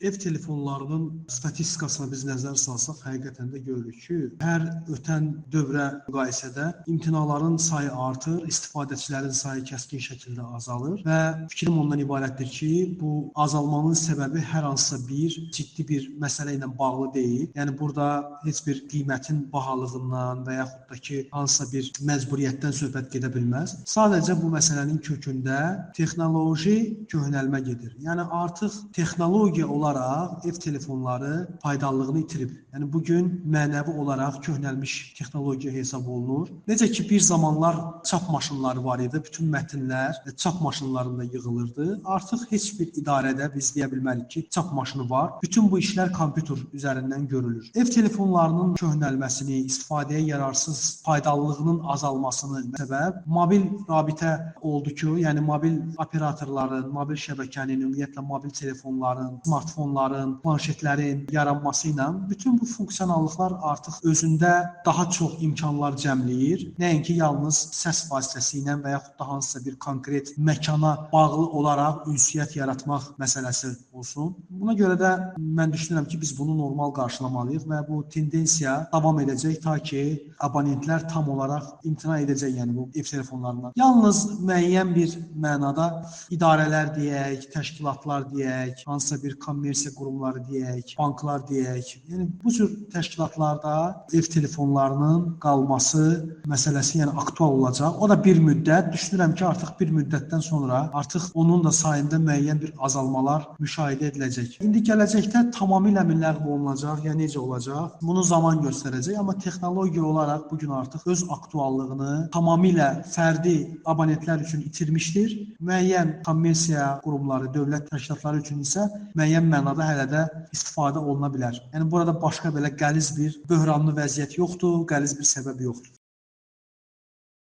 Ev telefonlarının statistikasına biz nəzər salsaq, həqiqətən də görürük ki, hər ötən dövrə müqayisədə imtinaların sayı artır, istifadəçilərin sayı kəskin şəkildə azalır və fikrim ondan ibarətdir ki, bu azalmanın səbəbi hər hansısa bir ciddi bir məsələ ilə bağlı deyil. Yəni burada heç bir qiymətin bahalığından və yaxud da ki, hansısa bir məcburiyyətdən söhbət gedə bilməz. Sadəcə bu məsələnin kökündə texnoloji köhnəlmə gedir. Yəni artıq texnologiya olaraq ev telefonları faydalılığını itirib. Yəni bugün mənəvi olaraq köhnəlmiş texnologiya hesab olunur. Necə ki bir zamanlar çap maşınları var idi, bütün mətnlər çap maşınlarında yığılırdı. Artıq heç bir idarədə biz deyə bilmərik ki, çap maşını var. Bütün bu işlər kompüter üzərindən görülür. Ev telefonlarının köhnəlməsini, istifadəyə yararsız faydalılığının azalmasının səbəb mobil rabitə oldu ki, yəni mobil operatorların, mobil şəbəkənin, ümumiyyətlə mobil telefonların, smartfonların, planşetlərin yaranması ilə bütün bu funksionallıqlar artıq özündə daha çox imkanlar cəmləyir. Nəinki yalnız səs vasitəsilə və yaxud da hansısa bir konkret məkana bağlı olaraq ünsiyyət yaratmaq məsələsi olsun. Buna görə də mən düşünürəm ki, biz bunu normal qarşılamalıyıq və bu tendensiya davam edəcək ta ki abonentlər tam olaraq imtina edəcək, yəni bu ev telefonlarından. Yalnız müəyyən bir mənada idarələr deyək, təşkilatlar deyək, hansısa bir kommersiya qurumları deyək, banklar deyək. Yəni bu cür təşkilatlarda ev telefonlarının qalması məsələsi yəni aktual olacaq. O da bir müddət, düşünürəm ki, artıq bir müddətdən sonra artıq onun da sayında müəyyən bir azalmalar müşahidə ediləcək. İndi gələcəkdə tamamilə ləğv olunacaq, yəni necə olacaq? Bunu zaman göstərəcək, amma texnologiya olaraq bu gün artıq öz aktuallığını tamamilə fərdi abonentlər üçün itirmişdir. Müəyyən kommersiya qurumları, dövlət təşkilatları üçün isə müəyyən mənada hələ də istifadə oluna bilər. Yəni burada başqa belə qəliz bir böhranlı vəziyyət yoxdur, qəliz bir səbəb yoxdur.